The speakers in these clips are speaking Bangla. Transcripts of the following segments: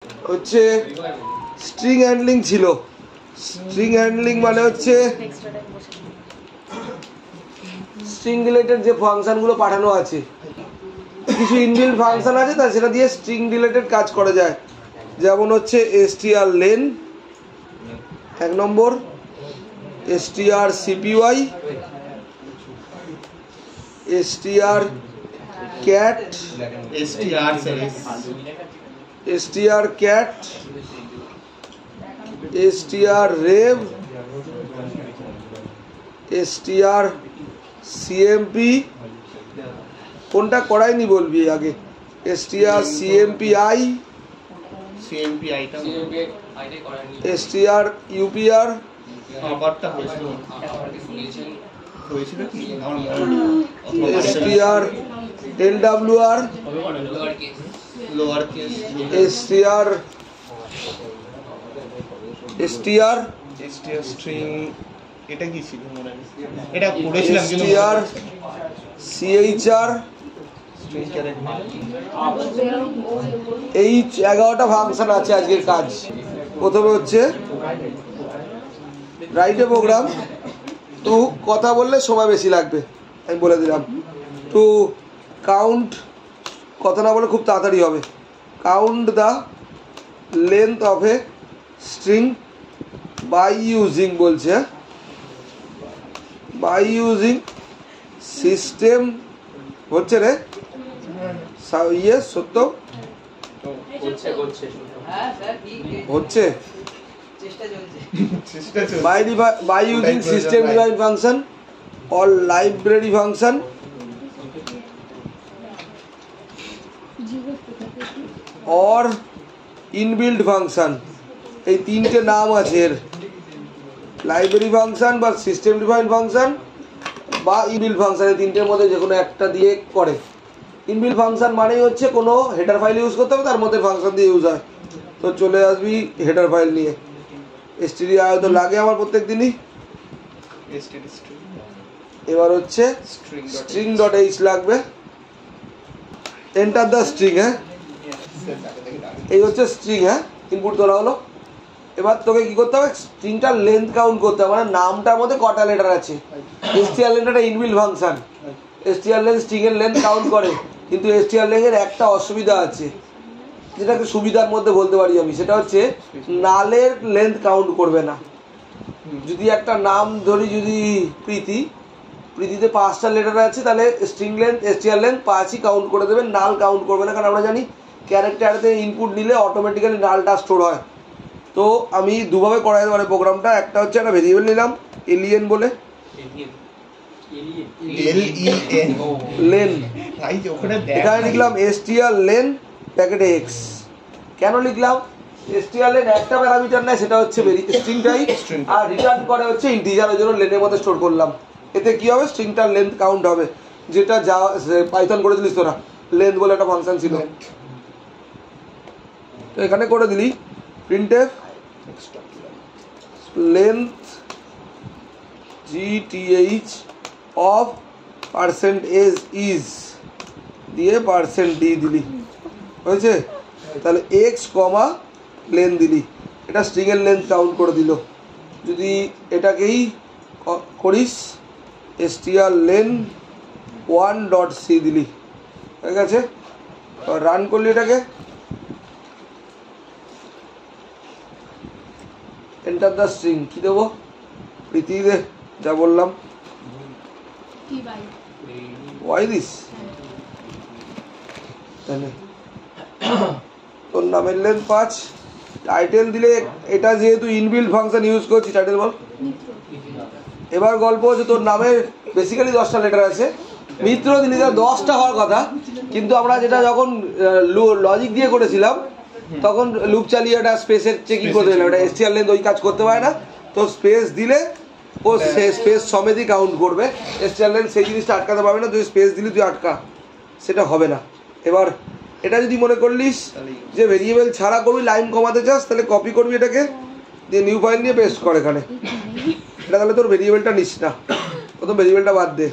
হচ্ছে স্ট্রিং হ্যান্ডলিং ছিল। স্ট্রিং হ্যান্ডলিং মানে হচ্ছে স্ট্রিং রিলেটেড যে ফাংশনগুলো পাঠানো আছে, কিছু ইনবিল্ট ফাংশন আছে তা সেটা দিয়ে স্ট্রিং রিলেটেড কাজ করা যায়। যেমন হচ্ছে strlen 1 নম্বর, strcpy, strcat, strcat, strrev, strcmp, কোনটা করাইনি বলবি আগে, strcmpi, strupr, strlwr, str string এটা কি ছিল মনে নেই, এটা পড়েছিলাম কিন্তু chr, এই 11টা ফাংশন আছে আজকের কাজ। প্রথমে হচ্ছে রাইট এ প্রোগ্রাম টু, কথা বললে সময় বেশি লাগবে আমি বলে দিলাম, টু কাউন্ট, কথা না বলে খুব তাড়াতাড়ি হবে, count the length of a string by using, বলছে বাই ইউজিং সিস্টেম, হচ্ছে রে ইয়ে সত্য হচ্ছে by using system defined function or library function or inbuilt function, এই তিনটে নাম আছে এর, লাইব্রেরি ফাংশন বা সিস্টেম ডিফাইন্ড ফাংশন বা ইনবিল্ট ফাংশন, এই তিনটের মধ্যে যে কোনো একটা দিয়ে করে। ইনবিল্ট ফাংশন মানেই হচ্ছে কোনো হেডার ফাইল ইউজ করতে হবে, তার মধ্যে ফাংশন দিয়ে ইউজ হয়। তো চলে আসবি হেডার ফাইল নিয়ে, stdio তো লাগে আমার প্রত্যেক দিনই। এবার হচ্ছে string.h লাগবে, এন্টার দ্য স্ট্রিং। হ্যাঁ, এই হচ্ছে স্ট্রিং। হ্যাঁ, ইনপুট তোলা হলো। এবার তোকে কি করতে হবে, স্ট্রিংটার লেন্থ কাউন্ট করতে হবে, মানে নামটার মধ্যে কটা লেটার আছে। strlen একটা ইনবিল্ট ফাংশন, strlen স্ট্রিং এর লেন্থ কাউন্ট করে, কিন্তু strlen এর একটা অসুবিধা আছে, যেটাকে সুবিধার মধ্যে বলতে পারি আমি, সেটা হচ্ছে নালের লেন্থ কাউন্ট করবে না। যদি একটা নাম ধরি, যদি প্রীতিতে 5টা লেটার আছে, তাহলে স্ট্রিং লেন্থ strlen 5ই কাউন্ট করে দেবে, নাল কাউন্ট করবে না, কারণ আমরা জানি ক্যারেক্টারতে ইনপুট নিলে অটোমেটিক্যালি নালটা স্টোর হয়। তো আমি দুভাবে করা যেতে পারে প্রোগ্রামটা, একটা হচ্ছে একটা ভেরিয়েবল নিলাম এলিয়েন বলে, লেন, এখানে লিখলাম strlen প্যাকেটে x। কেন লিখলাম, strlen একটা প্যারামিটার নেয়, সেটা হচ্ছে স্ট্রিং টাইপ, আর রিটার্ন করে হচ্ছে ইন্টিজার, ওই জন্য লেনের মধ্যে স্টোর করলাম। এতে কি হবে, স্ট্রিংটার লেন্থ কাউন্ট হবে, যেটা যা পাইথন করে দিলিস তোরা, লেন্থ বলে একটা ফাংশন ছিল, তো এখানে করে দিলি printf length gth of %is দিয়ে %d দিলি, হয়েছে? তাহলে x কমা লেন দিলি, এটা স্ট্রিং এর লেন্থ কাউন্ট করে দিল। যদি এটাকেই করিস strlen 1.c দিলি, হয়ে গেছে। রান করলি এটাকে, এন্টার দ্য স্ট্রিং, কি দেবো প্রীতি দে, যা বললাম ওয়াই দিস, তোর নামের লেন্থ 5, টাইটেল দিলে, এটা যেহেতু ইনবিল্ট ফাংশন ইউজ করছি, টাইটেল বল। এবার গল্প হচ্ছে তোর নামের বেসিক্যালি 10টা লেটার আছে, মিত্র দিলি 10টা হওয়ার কথা, কিন্তু আমরা যেটা যখন লজিক দিয়ে করেছিলাম তখন লুপ চালিয়ে একটা স্পেসের চেকিং করতে দিলাম, এটা strlen ওই কাজ করতে পারে না, তো স্পেস দিলে ও স্পেস সমেতই কাউন্ট করবে, strlen সেই জিনিসটা আটকাতে পারবে না, তুই স্পেস দিলি তুই আটকা, সেটা হবে না। এবার এটা যদি মনে করলিস যে ভেরিয়েবল ছাড়া করবি, লাইন কমাতে চাস, তাহলে কপি করবি এটাকে, দিয়ে নিউ ফাইল নিয়ে পেস্ট কর এখানে, এটা তাহলে তোর ভেরিয়েবলটা নিস না, প্রথম ভেরিয়েবলটা বাদ দে।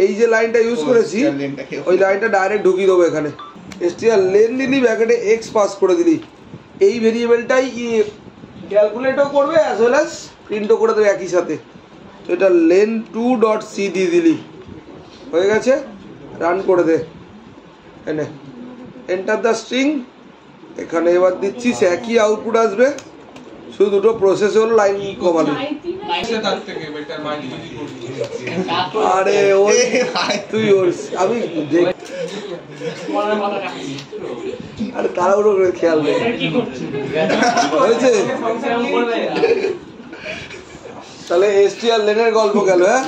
এই যে লাইনটা ইউজ করেছি, ওই লাইনটা ডাইরেক্ট ঢুকিয়ে দেবো এখানে, strlen নিলি, ব্র্যাকেটে x পাস করে দিলি, এই ভেরিয়েবলটাই ক্যালকুলেটও করবে অ্যাজ ওয়েল অ্যাজ প্রিন্টও করে দেবে একই সাথে। তো এটা len2.c দিয়ে দিলি, হয়ে গেছে। রান করে দে, এনে এন্টার দ্য স্ট্রিং। এখানে এবার দিচ্ছি একই আউটপুট আসবে, শুধু দুটো প্রসেস হলো লাইন কমালি। আরে ওই তুই ওর আমি আরে তাড়াহুড়ো করে খেয়াল নেই হয়েছে। তাহলে str লেনের গল্প গেল। হ্যাঁ,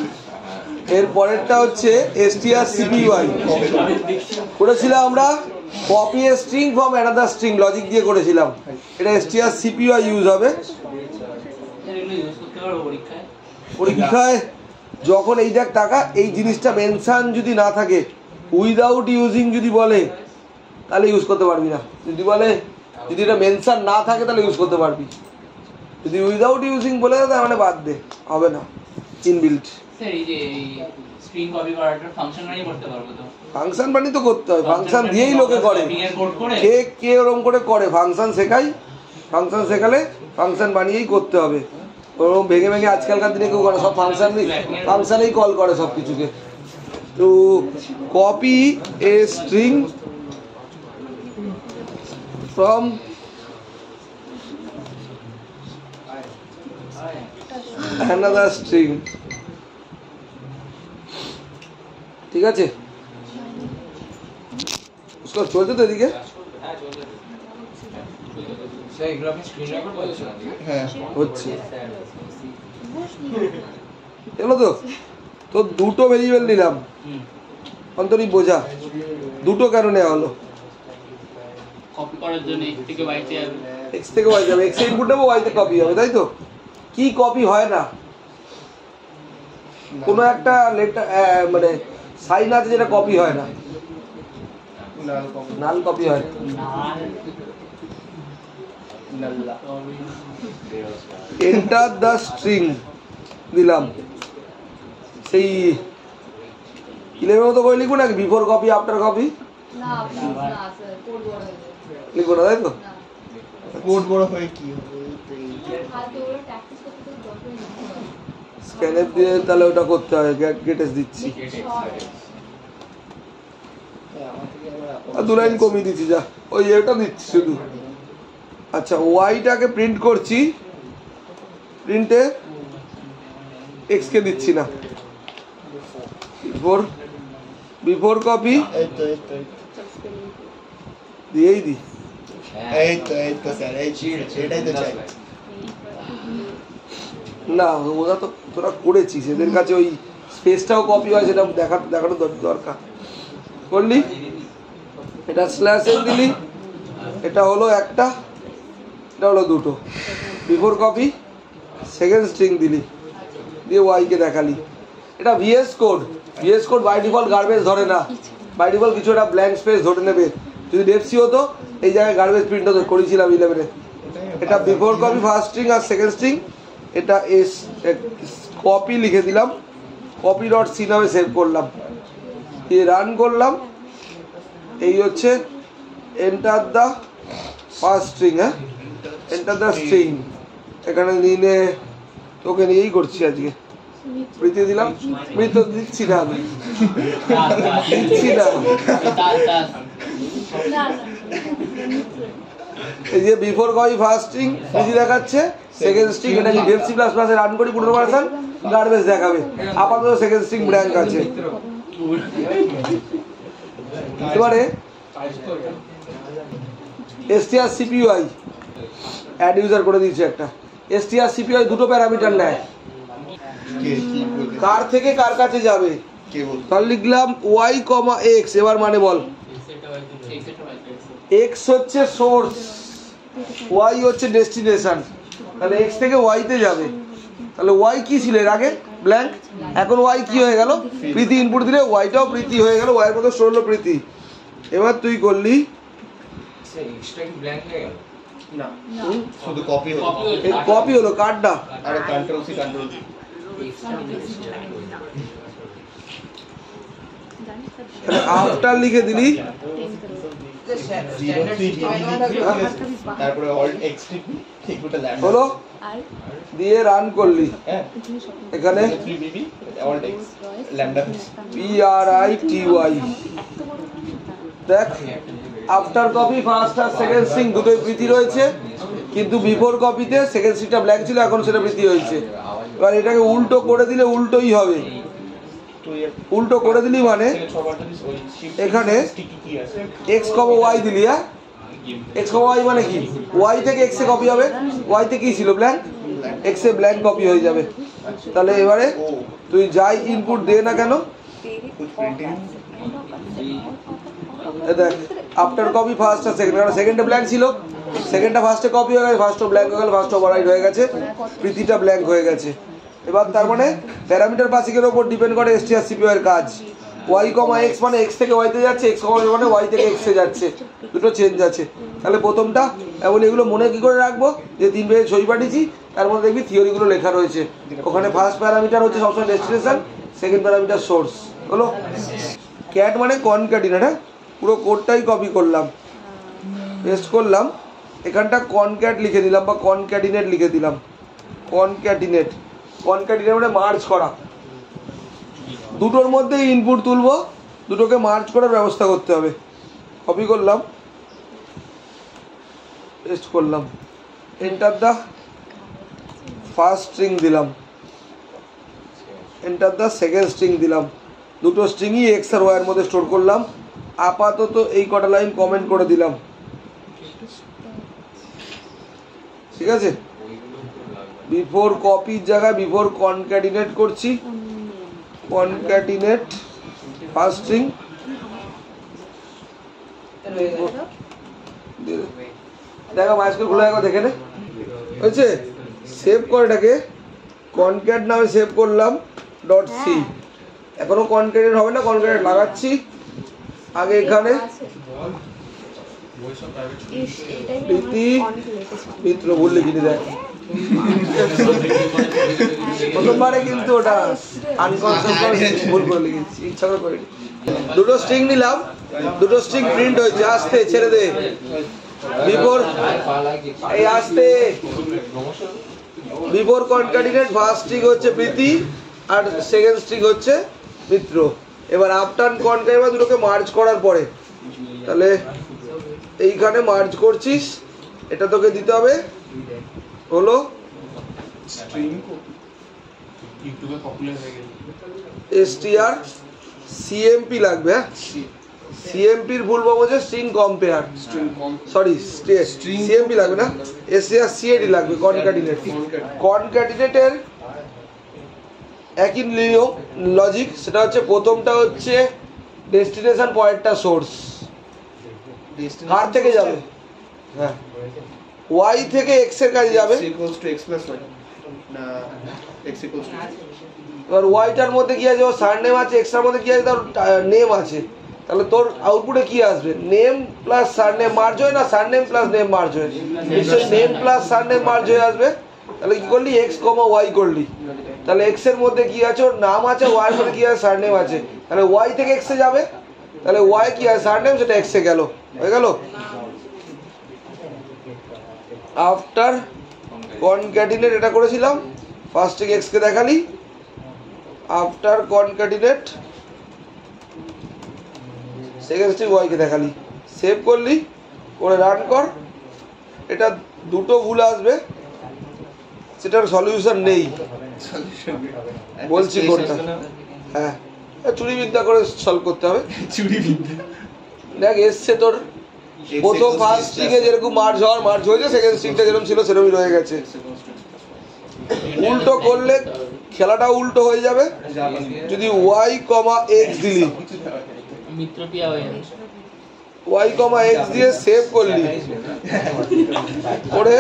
এর পরেরটা হচ্ছে strcpy করেছিলাম আমরা, copy a string from another string logic দিয়ে করেছিলাম। এটা strcpy ইউজ হবে পরীক্ষায়। যখন এই দেখ টাকা এই জিনিসটা মেনশন যদি না থাকে, উইদাউট ইউজিং যদি বলে তাহলে ইউজ করতে পারবি না। যদি বলে যদি এটা মেনশন না থাকে তাহলে ইউজ করতে পারবি, যদি উইদাউট ইউজিং বলে দেয় তার মানে বাদ দে, হবে না ইনবিল্ট। ফাংশন বানি তো করতে হয়, ফাংশন দিয়েই লোকে করে। কে ওরকম করে করে ফাংশন শেখাই, ফাংশন শেখালে ফাংশন বানিয়েই করতে হবে। ওরকম ভেঙে ভেঙে আজকালকার দিনে কেউ করে, সব ফাংশনেই কল করে সব কিছুকে। তো copy a string from another string, ঠিক আছে। চলছে তো এদিকে, হচ্ছে এগুলো তো। তো দুটো ভেরিয়েবল নিলাম, অন্তরি বোঝা দুটো কেন নেওয়া হলো? কপি করার জন্য x থেকে y যাবে, x এর ইনপুট নেবো, y তে কপি হবে, তাই তো? কি কপি হয় না? কোনো একটা লেটার মানে সাইন আছে যেটা কপি হয় না, নাল কপি হয়। এন্টার দ্য স্ট্রিং দিলাম, সেই 11 মতো করে লিখবো নাকি? বিফোর কপি আফটার কপি লিখবো না, তাই তো? কোড বড় হয়ে কি হবে? স্ক্যানএফ দিয়ে তাহলে ওটা করতে হবে, গেটেস দিচ্ছি, আর দু লাইন কমিয়ে দিচ্ছি, যা ওই এটা দিচ্ছি শুধু। আচ্ছা, ওয়াইটাকে প্রিন্ট করছি, প্রিন্টে এক্স কে দিচ্ছি না, বিফোর কপি দিয়েই দিই। না ওরা তো তোরা করেছিস, এদের কাছে ওই স্পেসটাও কপি হয় সেটা দেখানো দরকার। করলি, এটা স্ল্যাশ এন দিলি, এটা হলো একটা, এটা হলো দুটো। বিফোর কপি সেকেন্ড স্ট্রিং দিলি, দিয়ে ওয়াইকে দেখালি। এটা VS code, VS code by default garbage ধরে না, বাই ডিফল্ট কিছু একটা ব্ল্যাঙ্ক স্পেস ধরে নেবে। যদি ডেফসি হতো এই জায়গায় গার্বেজ প্রিন্ট হতো, করেছিলাম 11-এ। এটা বিফোর কপি ফার্স্ট স্ট্রিং আর সেকেন্ড স্ট্রিং, এটা এস কপি লিখে দিলাম, কপি ডট সি নামে সেভ করলাম, দিয়ে রান করলাম। এই হচ্ছে এন্টার দ্য ফার্স্ট স্ট্রিং। হ্যাঁ, এন্টার দ্য স্ট্রিং, এখানে নিয়ে তোকে নিয়েই করছি আজকে। প্রীতি দিলাম, প্রীতি দিচ্ছি না, আমি দিচ্ছি না। এই যে বিফোর কপি ফার্স্ট স্ট্রিং প্রীতি দেখাচ্ছে, সেকেন্ড স্ট্রিং এটা কি ডেফসি প্লাস প্লাসে রান করি 15% গার্বেজ দেখাবে। আপাতত সেকেন্ড স্ট্রিং ব্ল্যাঙ্ক আছে। এবারে strcpy অ্যাড ইউজার করে দিয়েছে একটা। strcpy দুটো প্যারামিটার নেয়, কার থেকে কার কাছে যাবে। তাহলে লিখলাম y, x, এবার মানে বল। x হচ্ছে সোর্স, y হচ্ছে ডেস্টিনেশন, তাহলে x থেকে y তে যাবে। তাহলে y কি ছিল এর আগে? ব্ল্যাঙ্ক। এখন y কি হয়ে গেল? প্রীতি ইনপুট দিলে yটাও প্রীতি হয়ে গেল, y এর মতো স্টোর হলো প্রীতি। এবার তুই করলি না, শুধু কপি হলো, কপি হলো কার্ডটা, আরে control C control V. After লিখে দিলি, তারপরে অল্ট এক্স টিপি এগুলোটা ল্যাম্ডা হলো দিয়ে রান করলি হ্যাঁ এখানে 3BB alt x lambda PRITY দেখ আফটার কপি ফার্স্ট আর সেকেন্ড স্ট্রিং দুটোই প্রীতি রয়েছে, কিন্তু বিফোর কপিতে সেকেন্ড স্ট্রিংটা ব্ল্যাঙ্ক ছিল, এখন সেটা প্রীতি হয়েছে। এবার এটাকে উল্টো করে দিলে উল্টোই হবে, উল্টো করে দিলি মানে এখানে এক্স কমা ওয়াই দিলি, হ্যাঁ এক্স কমা ওয়াই মানে কি ওয়াই থেকে এক্সে কপি হবে, ওয়াইতে কি ছিল ব্ল্যাঙ্ক, এক্সে ব্ল্যাঙ্ক কপি হয়ে যাবে। তাহলে এবারে তুই যাই ইনপুট দে না কেন দেখ আফটার কপি ফার্স্ট আর সেকেন্ড, কারণ সেকেন্ডে ব্ল্যাঙ্ক ছিল, সেকেন্ডটা ফার্স্টে কপি হয়ে গেছে, ফার্স্টও ব্ল্যাঙ্ক হয়ে গেল, ফার্স্ট ওভাররাইট হয়ে গেছে, প্রীতিটা ব্ল্যাঙ্ক হয়ে গেছে। এবার তার মানে প্যারামিটার পাসিংয়ের ওপর ডিপেন্ড করে strcpy এর কাজ। ওয়াই কমা এক্স মানে এক্স থেকে ওয়াইতে যাচ্ছে, এক্স কমা মানে ওয়াই থেকে এক্সে যাচ্ছে, দুটো চেঞ্জ আছে। তাহলে প্রথমটা এবং এগুলো মনে কী করে রাখবো, যে 3 পেজে ছবি পাঠিয়েছি তার মধ্যে দেখবি থিওরিগুলো লেখা রয়েছে। ওখানে ফার্স্ট প্যারামিটার হচ্ছে সবসময় ডেস্টিনেশন, সেকেন্ড প্যারামিটার সোর্স। হলো ক্যাট মানে কনক্যাটিনেট, হ্যাঁ পুরো কোডটাই কপি করলাম, পেস্ট করলাম, এখানটা কনক্যাট লিখে দিলাম বা কনক্যাটিনেট লিখে দিলাম। কনক্যাটিনেট, কনক্যাটিনেট মানে মার্জ করা, দুটোর মধ্যে ইনপুট তুলবো, দুটোকে মার্জ করার ব্যবস্থা করতে হবে। কপি করলাম, পেস্ট করলাম, এন্টার দা ফার্স্ট স্ট্রিং দিলাম, এন্টার দা সেকেন্ড স্ট্রিং দিলাম, দুটো স্ট্রিংই এক্স আর ওয়াইয়ের মধ্যে স্টোর করলাম। আপাতত এই কটা লাইন কমেন্ট করে দিলাম, ঠিক আছে। বিফোর কপির জায়গায় বিফোর কনক্যাটিনেট করছি, কনক্যাটিনেট ফার্স্ট স্ট্রিং, দেখো মাইস্কুল খুলে দেখো দেখে নে হয়েছে। সেভ করে এটাকে কনক্যাট নামে সেভ করলাম ডট সি। এখনো কনক্যাটিনেট হবে না, কনক্যাটিনেট লাগাচ্ছি আগে এখানে প্রীতি মিত্র বললে কিনে দেয় প্রথমবারে, কিন্তু ওটা আনকনসিয়াস ভুল করে লিখেছি, ইচ্ছা করে করিনি। দুটো স্ট্রিং নিলাম, দুটো স্ট্রিং প্রিন্ট হয়েছে, আসতে ছেড়ে দে বিফোর এই আসতে বিফোর কনক্যাটিনেট ফার্স্ট স্ট্রিং হচ্ছে প্রীতি আর সেকেন্ড স্ট্রিং হচ্ছে মিত্র। এবার আফটার কনক্যাটিনেট দুটোকে মার্জ করার পরে, তাহলে এইখানে মার্জ করছিস, এটা তোকে দিতে হবে হলো strcmp লাগবে, হ্যাঁ সিএমপির ফুল ফর্ম হচ্ছে স্ট্রিং কম্পেয়ার, সরি সিএমপি লাগবে না, strcad লাগবে কনক্যাটিনেট। কনক্যাটিনেটের একই নিয়ম লজিক, সেটা হচ্ছে প্রথমটা হচ্ছে ডেস্টিনেশন পয়েন্টটা সোর্স, কার থেকে যাবে, হ্যাঁ ওয়াই থেকে এক্স এর কাছে যাবে, এবার ওয়াইটার মধ্যে কি আছে, ওর সারনেম আছে, এক্সটার মধ্যে কি আছে, তার নেম আছে। তাহলে তোর আউটপুটে কি আসবে, নেম প্লাস সারনেম মার্জ হয় না, সারনেম প্লাস নেম মার্জ হয়, নিশ্চয়ই নেম প্লাস সারনেম মার্জ হয়ে আসবে। তাহলে কি করলি, এক্স কমা ওয়াই করলি, তাহলে এক্স এর মধ্যে কি আছে, ওর নাম আছে, ওয়াই এর মধ্যে কি আছে, সারনেম আছে, তাহলে ওয়াই থেকে এক্সে যাবে, তাহলে ওয়াই কি আছে সারনেম, সেটা এক্সে গেল, হয়ে গেল। আফটার কনক্যাটিনেট এটা করেছিলাম, ফার্স্ট থেকে এক্স কে দেখালি, after concatenate second string Y কে দেখালি, সেভ করলি, করে রান কর। এটা দুটো ভুল আসবে, সেটার সলিউশন নেই, বলছি কোনটা, হ্যাঁ চুরিবিদ্যা করে সলভ করতে হবে। দেখ এসছে তোর প্রথম ফার্স্ট স্ট্রিংয়ে যেরকম মার্জ হওয়ার মার্জ হয়েছে, সেকেন্ড স্ট্রিংটা যেরকম ছিল সেরকমই রয়ে গেছে। উল্টো করলে খেলাটা উল্টো হয়ে যাবে, যদি ওয়াই কমা এক্স দিলি, ওয়াই কমা এক্স দিয়ে সেভ করলি, করে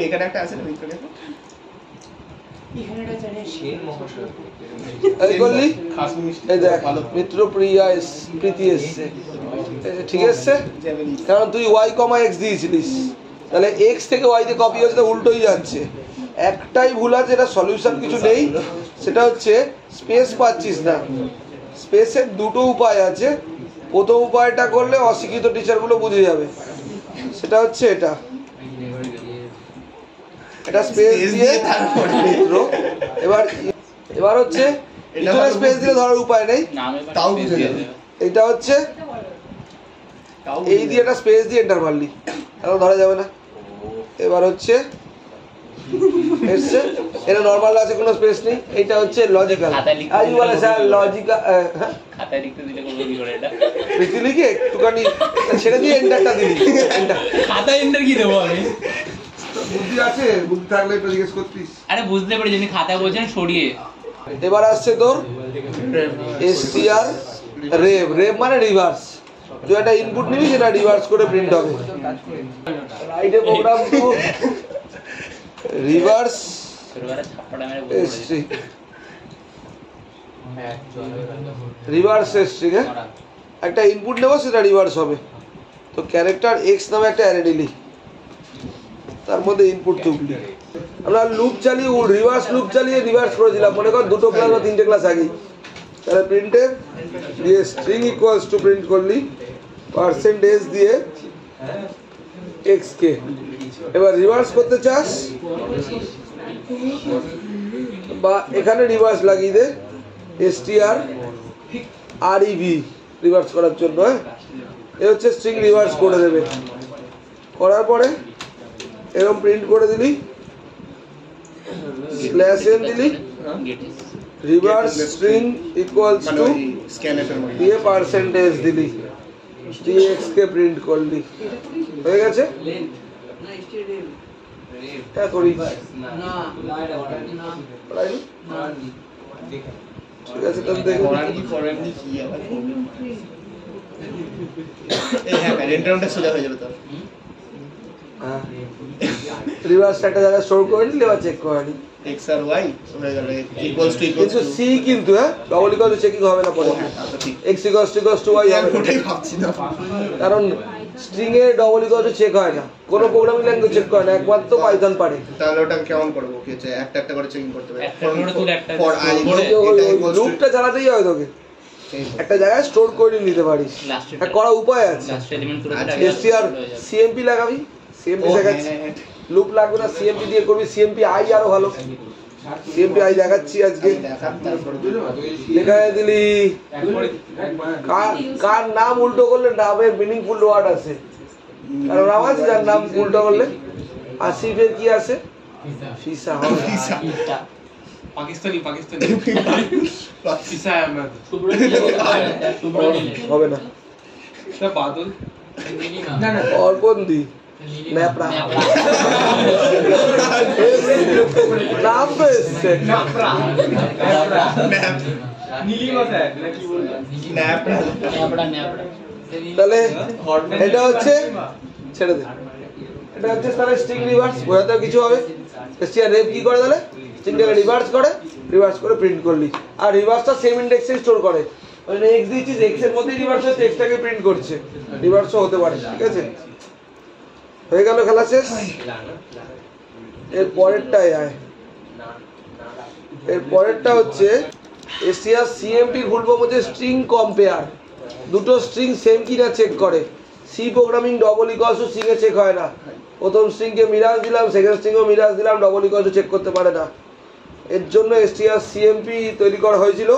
এখানে একটা আছে না এই করলি, এই দেখ মিত্র প্রিয়া প্রীতি এসছে, ঠিক আছে, কারণ তুই ওয়াই কমা এক্স দিয়েছিলিস, তাহলে এক্স থেকে ওয়াইতে কপি হচ্ছে, উল্টোই যাচ্ছে। একটাই ভুল আছে, এটা সলিউশন কিছু নেই, সেটা হচ্ছে স্পেস পাচ্ছিস না, স্পেসের দুটো উপায় আছে। প্রথম উপায়টা করলে অশিক্ষিত টিচারগুলো বুঝে যাবে, সেটা হচ্ছে এটা স্পেস দিয়ে মিত্র। এবার হচ্ছে পিছনে স্পেস দিলে ধরার উপায় নেই, তাও বুঝে যাবে। এটা হচ্ছে এই দিয়ে একটা স্পেস দিয়ে এন্টার মারলি, তাহলে ধরা যাবে না। এবার হচ্ছে এসছে, এটা নর্মাল আছে, কোনো স্পেস নেই। এইটা হচ্ছে লজিক্যাল। আজ বলে স্যার লজিক্যাল, খাতায় লিখতে দিলে করবো কি করে এটা? লিখে লিখে একটুখানি ছেড়ে দিয়ে এন্টারটা দিবি। এন্টার খাতায় এন্টার কি দেবো আমি? বুদ্ধি আছে, বুদ্ধি থাকলে একটু জিজ্ঞেস করতিস। আরে বুঝতে পেরেছি, যিনি খাতায় বলছেন সরিয়ে। এবার আসছে তোর এসটিআর রেভ। রেভ মানে রিভার্স। তুই একটা ইনপুট নিবি, সেটা রিভার্স করে প্রিন্ট হবে। রাইটে program to reverse string, reverse string এ একটা ইনপুট নেবো, সেটা রিভার্স হবে। তো ক্যারেক্টার এক্স নামে একটা অ্যারে নিলি, তার মধ্যে ইনপুট তুললি। আমরা লুপ চালিয়ে রিভার্স লুপ চালিয়ে রিভার্স করেছিলাম, মনে কর 2টো ক্লাস বা 3টে ক্লাস আগেই। তাহলে প্রিন্টে দিয়ে স্ট্রিং ইকুয়ালস টু প্রিন্ট করলি পার্সেন্টেজ দিয়ে এক্স কে। এবার রিভার্স করতে চাস বা এখানে রিভার্স লাগিয়ে দে এসটিআর আরইভি রিভার্স করার জন্য। এ হচ্ছে স্ট্রিং রিভার্স করে দেবে। করার পরে এরকম প্রিন্ট করে দিলি, স্ল্যাশ এন দিলি, রিভার্স স্ট্রিং ইকুয়ালস টু দিয়ে পার্সেন্টেজ দিলি, দিয়ে এক্স কে প্রিন্ট করলি, হয়ে গেছে। এটা করি ঠিক আছে, তাহলে দেখুন সোজা হয়ে যাবে। রিভার্স একটা জায়গায় স্টোর করে নিলে এবার চেক করে নি x আর y হয়ে গেল ইকুয়ালস টু কিন্তু সি কিন্তু ডবল ইকুয়াল টু চেকিং হবে না পরে। x ইকুয়ালস টু y হবে, ওটাই ভাবছি না, কারণ স্ট্রিং এ ডবল ইকুয়াল টু চেক হয় না, কোন প্রোগ্রামিং ল্যাঙ্গুয়েজ চেক করে না, একমাত্র পাইথন পারে। তাহলে ওটা কেমন করব? কি হচ্ছে একটা একটা করে চেকিং করতে হবে একটা করে তুলে একটা ফর i লুপটা চালাতেই হয় তোকে, একটা জায়গায় স্টোর করে নিতে পারিস। একটা করা উপায় আছে, লাস্ট এলিমেন্ট করে এসটিআর সিএমপি লাগাবি, সিএমপি দেখাচ্ছি। লুপ লাগবে না, সিএমপি দিয়ে করবি, সিএমপি আই আরো ভালো। সিএমপি আই দেখাচ্ছি আজকে। দেখায় দিলি কার নাম উল্টো করলে নামের মিনিংফুল ওয়ার্ড আছে, কারণ নাম আছে যার নাম উল্টো করলে। আসিফের কি আছে? ফিসা হবে, পাকিস্তানি ফিসা আহমেদ হবে না। বাদল অর্পণদি ন্যাপরা নাম তো এসছে। তাহলে এটা হচ্ছে ছেড়ে দে, এটা হচ্ছে তাহলে স্ট্রিং রিভার্স। বোঝাতে কিছু হবে? এসটিআর রেভ কি করে? তাহলে স্ট্রিংটাকে রিভার্স করে প্রিন্ট করলি, আর রিভার্সটা সেম ইন্ডেক্সে স্টোর করে। মানে এক্স দিয়েছিস, এক্স এর মধ্যেই রিভার্স হচ্ছে, এক্সটাকে প্রিন্ট করছে, রিভার্সও হতে পারে। ঠিক আছে, হয়ে গেল, খেলা শেষ। এর পরেরটাই আয়, এর পরেরটা হচ্ছে এসটিআর সিএমপি ফুল ফর্ম হচ্ছে স্ট্রিং কম্পেয়ার। দুটো স্ট্রিং সেম কিনা চেক করে। C programming double equals to string এ চেক হয় না। প্রথম স্ট্রিংকে মিরাজ দিলাম, সেকেন্ড স্ট্রিংও মিরাজ দিলাম, ডবল ইকুয়ালস টু চেক করতে পারে না। এর জন্য এসটিআর সিএমপি তৈরি করা হয়েছিল।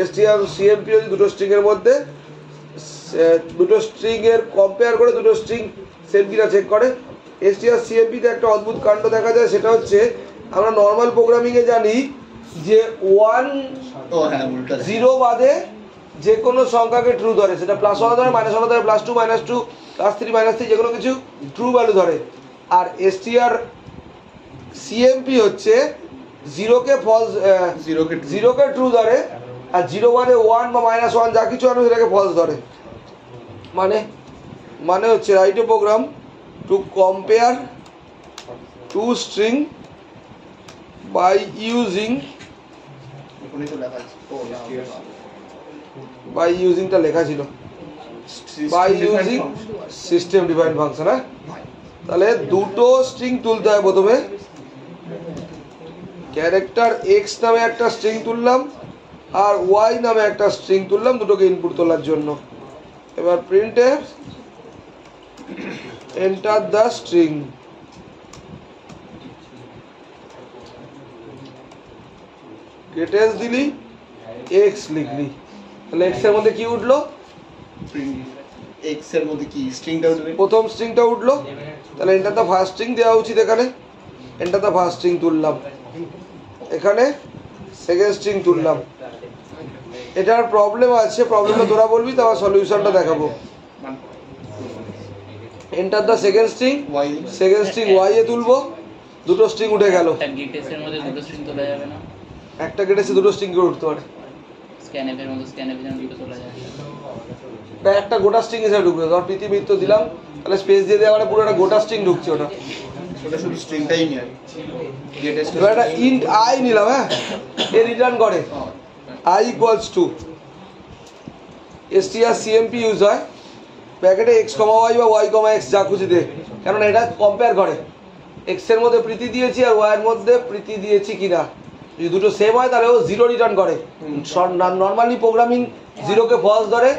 এসটিআর সিএমপি যদি দুটো স্ট্রিং এর মধ্যে দুটো স্ট্রিং এর কম্পেয়ার করে দুটো স্ট্রিং সেম কিনা চেক করে। এসটিআর সিএমপিতে একটা অদ্ভুত কাণ্ড দেখা যায়, সেটা হচ্ছে আমরা নর্মাল প্রোগ্রামিং এ জানি যে 1 0 বাদে যে কোনো সংখ্যাকে ট্রু ধরে, সেটা +1 ধরে, -1 ধরে, +2 -2 +3 -3 যে কোনো কিছু ট্রু ভ্যালু ধরে। আর এসটিআর সিএমপি হচ্ছে 0 কে ফলস, 0 কে ট্রু ধরে, আর 0 বাদে 1 বা -1 যা কিছু আনো সেটাকে ফলস ধরে। মানে হচ্ছে write a program to compare two string by using টা লেখা ছিল by using system defined function. তাহলে দুটো স্ট্রিং তুলতে হয়। প্রথমে ক্যারেক্টার এক্স নামে একটা স্ট্রিং তুললাম, আর ওয়াই নামে একটা স্ট্রিং তুললাম দুটোকে ইনপুট তোলার জন্য। এবার প্রিন্টে এন্টার দ্য স্ট্রিং, গ্রেটেস্ট দিলি, এক্স লিখলি, তাহলে এক্স এর মধ্যে কি উঠলো? এক্স এর মধ্যে কি স্ট্রিংটা উঠবে? প্রথম স্ট্রিংটা উঠলো, তাহলে এন্টার দ্য ফার্স্ট স্ট্রিং দেওয়া উচিত। এখানে এন্টার দ্য ফার্স্ট স্ট্রিং তুললাম, এখানে সেকেন্ড স্ট্রিং তুললাম। এটার প্রবলেম আছে, প্রবলেমটা তোরা বলবি তো আমার সলিউশনটা দেখাবো। Enter the second string, second string Y এ তুলবো, দুটো স্ট্রিং উঠে গেল। একটা গেটের মধ্যে দুটো স্ট্রিং তোলা যাবে না? একটা গেটেসে দুটো স্ট্রিং করে উঠতে পারে, স্ক্যানএফ এর মধ্যে স্ক্যানএফ এর দুটো তোলা যায়। না একটা গোটা স্ট্রিং হিসেবে ঢুকবে। ধর প্রীতি মিত্র দিলাম, তাহলে স্পেস দিয়ে দেওয়া মানে পুরো একটা গোটা স্ট্রিং ঢুকছে ওটা। ওটা শুধু স্ট্রিংটাই নিয়ে গেটেস্ট এবার একটা ইন্ট আই নিলাম, হ্যাঁ, এ রিটার্ন করে I equals to strcmp use হয় ব্র্যাকেটে এক্স কমা ওয়াই বা ওয়াই কমা এক্স যা খুশি দে, কেননা এটা কম্পেয়ার করে এক্স এর মধ্যে প্রীতি দিয়েছি আর ওয়াই এর মধ্যে প্রীতি দিয়েছি কিনা। যদি দুটো সেম হয় তাহলে ও জিরো রিটার্ন করে। নর্মালি প্রোগ্রামিং জিরোকে ফলস ধরে,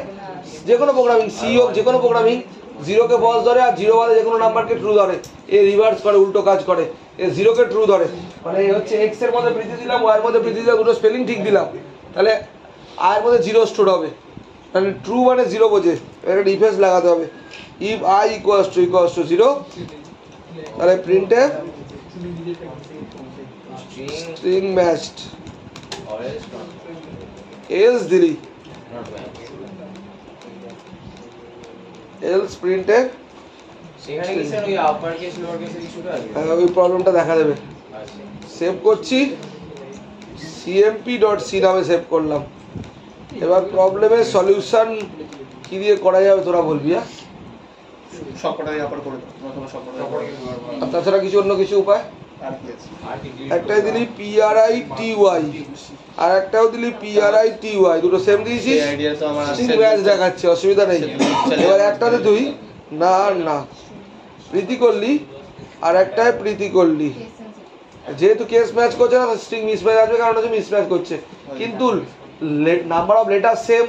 যে কোনো প্রোগ্রামিং সি হোক যে কোনো প্রোগ্রামিং জিরোকে ফলস ধরে আর জিরো বাদে যে কোনো নাম্বারকে ট্রু ধরে। এ রিভার্স করে, উল্টো কাজ করে, এ জিরোকে ট্রু ধরে। মানে হচ্ছে এক্স এর মধ্যে প্রীতি দিলাম, ওয়াই এর মধ্যে প্রীতি দিলাম, দুটো স্পেলিং ঠিক দিলাম, তাহলে আই এর মধ্যে জিরো স্টোর হবে, তাহলে ট্রু মানে জিরো বোঝে। একটা ডিফেন্স লাগাতে হবে, if I equals to zero, তাহলে প্রিন্টে স্ট্রিং ম্যাচড, এলস দিলি, এলস প্রিন্টে সেখানে কি স্যার ওই আপার কেস লোয়ার কেসের ইস্যুটা আছে? ওই প্রবলেমটা দেখা দেবে। সেভ করছি, cmp.c নামে সেভ করলাম। এবার প্রবলেমের সলিউশন কি দিয়ে করা যাবে তোরা বলবি, হ্যাঁ? সবকটাই আপার করে দাও অথবা সবকটাই আর তাছাড়া কিছু অন্য কিছু উপায়? আর কি আছে? একটাই দিলি PRITY আর একটাও দিলি PRITY, দুটো সেম দিয়েছিস, এই আইডিয়া তো আমার স্ট্রিং আছে। ম্যাচ দেখাচ্ছে, অসুবিধা নেই। এবার একটাতে তুই না না প্রীতি করলি আর একটায় প্রীতি করলি, যেহেতু কেস ম্যাচ করছে না স্ট্রিং মিসম্যাচ আসবে, কারণ হচ্ছে মিসম্যাচ করছে। কিন্তু number of letter same,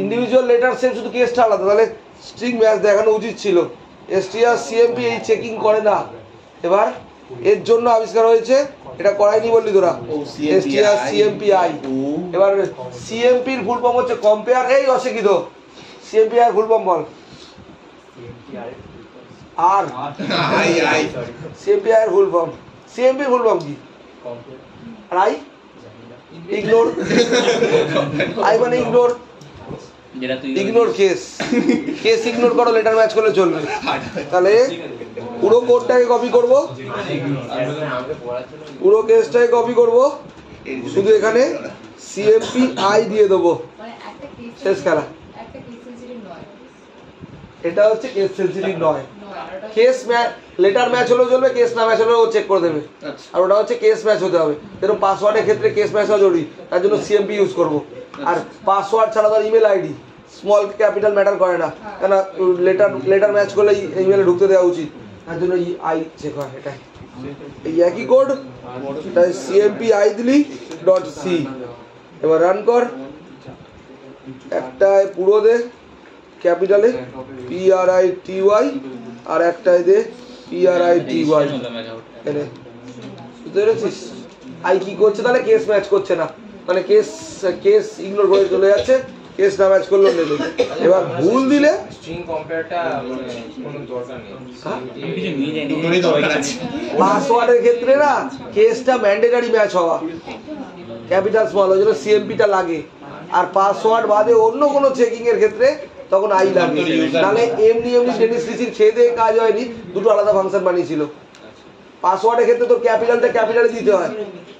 individual letter same, শুধু কেসটা আলাদা, তাহলে স্ট্রিং ম্যাচ দেখানো উচিত ছিল। strcmp এই চেকিং করে না। এবার এর জন্য আবিষ্কার হয়েছে, এটা করাইনি বললি তোরা, ও, strcmpi। এবার cmp এর ফুল ফর্ম হচ্ছে কম্পেয়ার, এই অশিক্ষিত, cmpi এর ফুল ফর্ম বল। আর আই cmpi এর full form, cmp full form কি? আর আই ইগনোর, আই মানে ইগনোর, যেটা তুই ইগনোর কেস, কেস ইগনোর করো, লেটার ম্যাচ করলে চলবে। তাহলে পুরো কোডটাকে কপি করব, পুরো কেসটাকে কপি করব, শুধু এখানে cmpi দিয়ে দেবো, শেষ খেলা। এটা হচ্ছে কেস সেনসিটিভ নয়। কেস ম্যাচ, লেটার ম্যাচ হলেও চলবে, কেস না ম্যাচ হলেও চেক করে দেবে। আর ওটা হচ্ছে কেস ম্যাচ হতে হবে, যেরকম পাসওয়ার্ডের ক্ষেত্রে কেস ম্যাচ হওয়া জরুরি, তার জন্য cmp ইউজ করব। আর পাসওয়ার্ড ছাড়া ধর email ID small capital matter করে না, কেন লেটার ম্যাচ করলে ইমেলে ঢুকতে দেওয়া উচিত, তার জন্য আই চেক হয়। এটা এই একই কোড, এটা cmpi দিলি .c। এবার রান কর, একটায় পুরো দে ক্যাপিটালে PRITY আর একটায় দে PRITY। এনে বুঝতে পেরেছিস? আই কি করছে তাহলে? কেস ম্যাচ করছে না, মানে কেস ইগনোর করে চলে যাচ্ছে, কেস না ম্যাচ করলেও নেবে। এবার ভুল দিলে স্ট্রিং কম্পেয়ারটা মানে কোনো দরকার নেই। আমি কিছু নিয়ে যাইনি। দুটোরই দরকার আছে। পাসওয়ার্ডের ক্ষেত্রে না কেসটা ম্যান্ডেটারি ম্যাচ হওয়া, ক্যাপিটাল স্মল, ওই জন্য cmp-টা লাগে। আর পাসওয়ার্ড বাদে অন্য কোনো চেকিং এর ক্ষেত্রে তখন আই লাগে, নাহলে এমনি ডেনিস রিচির খেয়ে দিয়ে কাজ হয়নি, দুটো আলাদা ফাংশন বানিয়েছিল। পাসওয়ার্ডের ক্ষেত্রে তোর ক্যাপিটালটা ক্যাপিটালে দিতে হয়,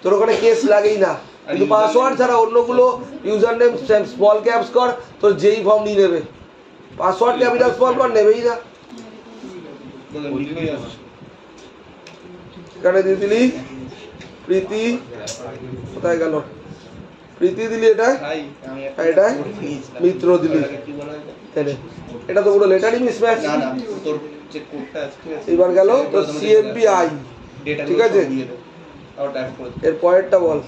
তোর ওখানে কেস লাগেই না। কিন্তু পাসওয়ার্ড ছাড়া অন্যগুলো ইউজার নেম স্মল ক্যাপস কর, তোর যেই ফর্ম নিয়ে নেবে। পাসওয়ার্ড ক্যাপিটাল স্মল কর, নেবেই না। এখানে দিয়ে দিলি প্রীতি, কোথায় গেল প্রীতি দিলি, এটা এটা মিত্র দিলি, এটা তো পুরো লেটারই মিসম্যাচ। না না তোর যে কোডটা আছে ঠিক আছে, এবার গেল তো cmpi, ডেটা ঠিক আছে। আর টাইপ করে এর পরেরটা বল।